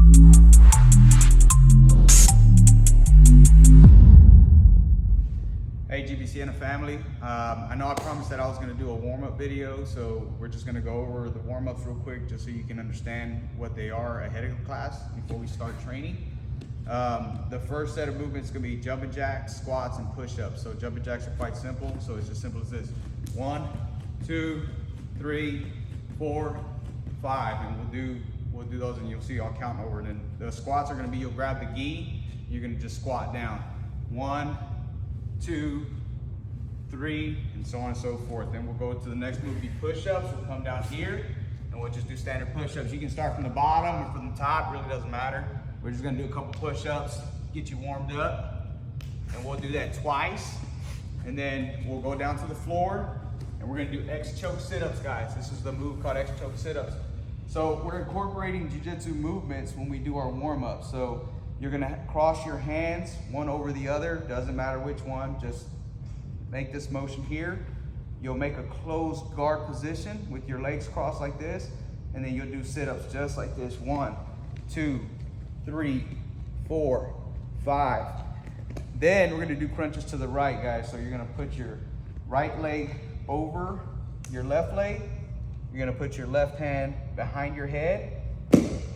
Hey Sienna family, I know I promised that I was going to do a warm-up video, so we're just going to go over the warm-ups real quick just so you can understand what they are ahead of class before we start training. The first set of movements is going to be jumping jacks, squats, and push-ups. So jumping jacks are quite simple, so it's just simple as this. 1, 2, 3, 4, 5, and we'll do those, and you'll see I'll count over. And then the squats are going to be, you'll grab the gi, you're going to just squat down. 1, 2, 3, and so on and so forth. Then we'll go to the next move, be push-ups. We'll come down here and we'll just do standard push-ups. You can start from the bottom or from the top, really doesn't matter. We're just gonna do a couple push-ups, get you warmed up, and we'll do that twice. And then we'll go down to the floor and we're gonna do X-choke sit-ups, guys. This is the move called X-choke sit-ups. So we're incorporating jiu-jitsu movements when we do our warm-up. So you're gonna cross your hands one over the other, doesn't matter which one, just make this motion here. You'll make a closed guard position with your legs crossed like this, and then you'll do sit-ups just like this. 1, 2, 3, 4, 5. Then we're gonna do crunches to the right, guys. So you're gonna put your right leg over your left leg. You're gonna put your left hand behind your head,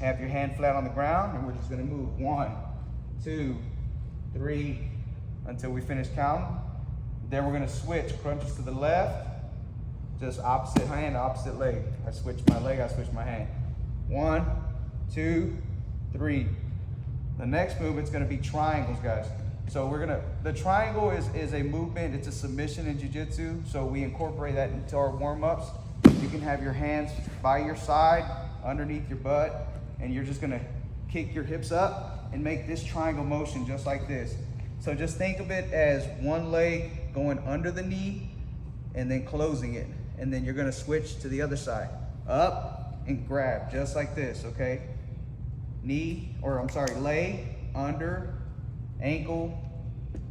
have your hand flat on the ground, and we're just gonna move 1, 2, 3, until we finish counting. Then we're gonna switch crunches to the left, just opposite hand, opposite leg. I switch my leg, I switch my hand. 1, 2, 3. The next movement's gonna be triangles, guys. So the triangle is a movement, it's a submission in jiu-jitsu, so we incorporate that into our warm-ups. You can have your hands by your side, underneath your butt, and you're just gonna kick your hips up and make this triangle motion just like this. So just think of it as one leg going under the knee and then closing it. And then you're gonna switch to the other side. Up and grab, just like this, okay? Leg, under, ankle,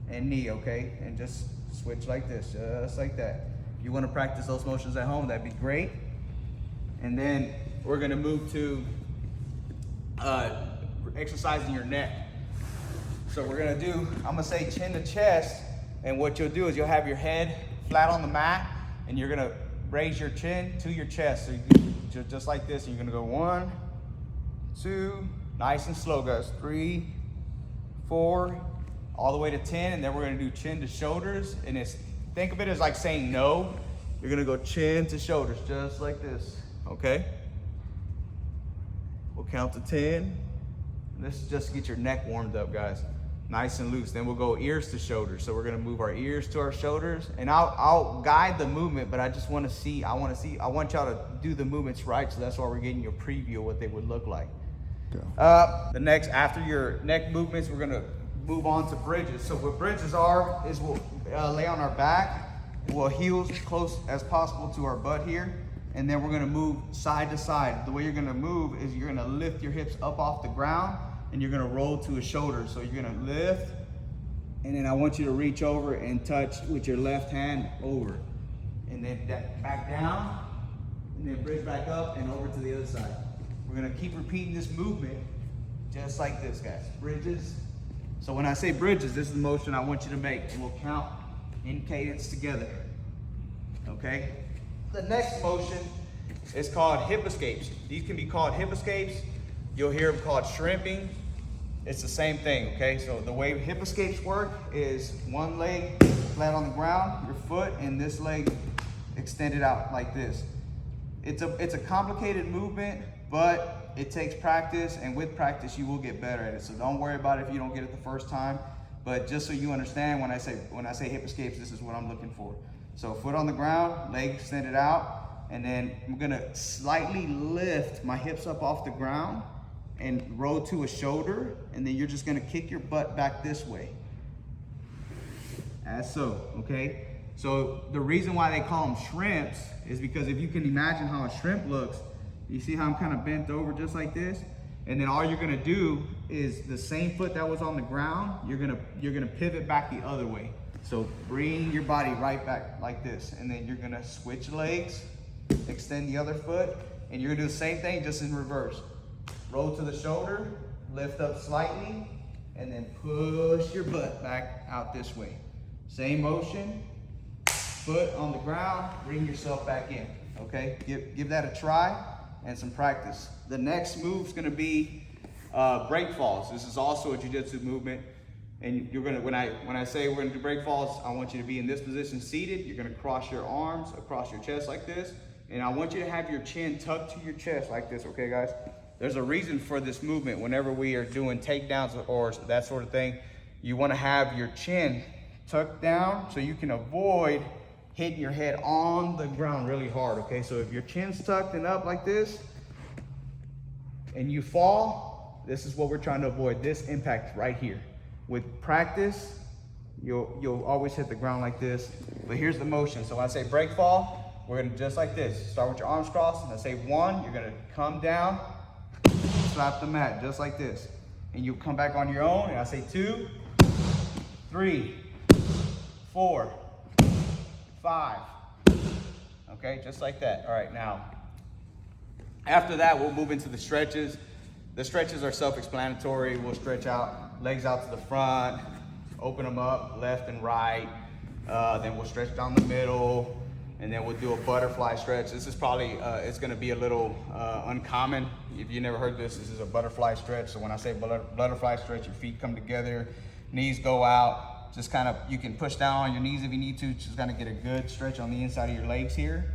and knee, okay? And just switch like this, just like that. If you wanna practice those motions at home, that'd be great. And then we're gonna move to exercising your neck. So we're gonna do, I'm gonna say chin to chest, and what you'll do is you'll have your head flat on the mat, and you're gonna raise your chin to your chest. So you do just like this, and you're gonna go 1, 2, nice and slow, guys. 3, 4, all the way to 10, and then we're gonna do chin to shoulders, and think of it as like saying no. You're gonna go chin to shoulders, just like this, okay? We'll count to 10. This is just to get your neck warmed up, guys. Nice and loose. Then we'll go ears to shoulders. So we're gonna move our ears to our shoulders, and I'll guide the movement, but I just wanna see, I want y'all to do the movements right, so that's why we're getting you a preview of what they would look like. The next, after your neck movements, we're gonna move on to bridges. So what bridges are, is we'll lay on our back, we'll heels close as possible to our butt here, and then we're gonna move side to side. The way you're gonna move is you're gonna lift your hips up off the ground, and you're gonna roll to a shoulder. So you're gonna lift, and then I want you to reach over and touch with your left hand over. And then back down, and then bridge back up and over to the other side. We're gonna keep repeating this movement just like this, guys. Bridges. So when I say bridges, this is the motion I want you to make, and we'll count in cadence together, okay? The next motion is called hip escapes. These can be called hip escapes. You'll hear them called shrimping. It's the same thing, okay? So the way hip escapes work is one leg flat on the ground, your foot, and this leg extended out like this. It's a complicated movement, but it takes practice, and with practice, you will get better at it. So don't worry about it if you don't get it the first time, but just so you understand, when I say hip escapes, this is what I'm looking for. So foot on the ground, leg extended out, and then I'm gonna slightly lift my hips up off the ground and roll to a shoulder, and then you're just gonna kick your butt back this way. As so, okay? So the reason why they call them shrimps is because if you can imagine how a shrimp looks, you see how I'm kind of bent over just like this? And then all you're gonna do is the same foot that was on the ground, you're gonna pivot back the other way. So bring your body right back like this, and then you're gonna switch legs, extend the other foot, and you're gonna do the same thing just in reverse. roll to the shoulder, lift up slightly, and then push your butt back out this way. Same motion, foot on the ground, bring yourself back in, okay? Give that a try and some practice. The next move is gonna be break falls. This is also a jiu-jitsu movement. And you're gonna, when I say we're gonna do break falls, I want you to be in this position seated. You're gonna cross your arms across your chest like this. And I want you to have your chin tucked to your chest like this, okay guys? There's a reason for this movement. Whenever we are doing takedowns or that sort of thing, you wanna have your chin tucked down so you can avoid hitting your head on the ground really hard, okay? So if your chin's tucked and up like this, and you fall, this is what we're trying to avoid, this impact right here. With practice, you'll always hit the ground like this. But here's the motion. So when I say break fall, we're gonna just like this. Start with your arms crossed. And I say 1, you're gonna come down, slap the mat just like this. And you come back on your own. And I say 2, 3, 4, 5. Okay, just like that. All right, now, after that, we'll move into the stretches. The stretches are self-explanatory. We'll stretch out, legs out to the front, open them up left and right. Then we'll stretch down the middle, and then we'll do a butterfly stretch. This is probably, it's gonna be a little uncommon. If you never heard this is a butterfly stretch. So when I say butterfly stretch, your feet come together, knees go out. Just kind of, you can push down on your knees if you need to. Just kind of get a good stretch on the inside of your legs here.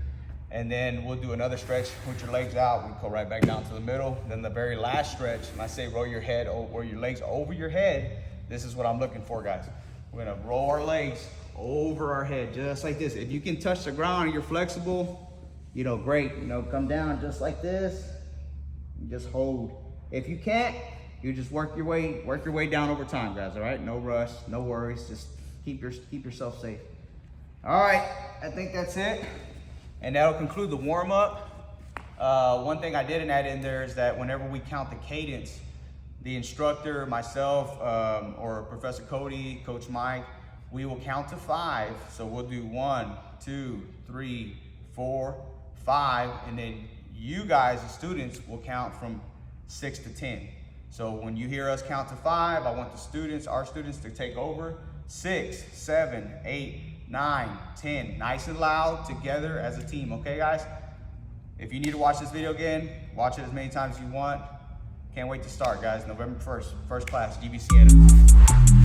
And then we'll do another stretch with your legs out. We go right back down to the middle. Then the very last stretch, when I say roll your head or your legs over your head, this is what I'm looking for, guys. We're gonna roll our legs over our head, just like this. If you can touch the ground and you're flexible, you know, great. You know, come down just like this, and just hold. If you can't, you just work your way down over time, guys, all right? No rush, no worries, just keep yourself safe. All right, I think that's it. And that'll conclude the warm-up. One thing I didn't add in there is that whenever we count the cadence, the instructor, myself, or Professor Cody, Coach Mike, we will count to 5. So we'll do 1, 2, 3, 4, 5, and then you guys, the students, will count from 6 to 10. So when you hear us count to 5, I want the students, our students, to take over. 6, 7, 8, 9, 10, nice and loud together as a team, okay guys? If you need to watch this video again, watch it as many times as you want. Can't wait to start, guys. November 1st, first class, GB Sienna.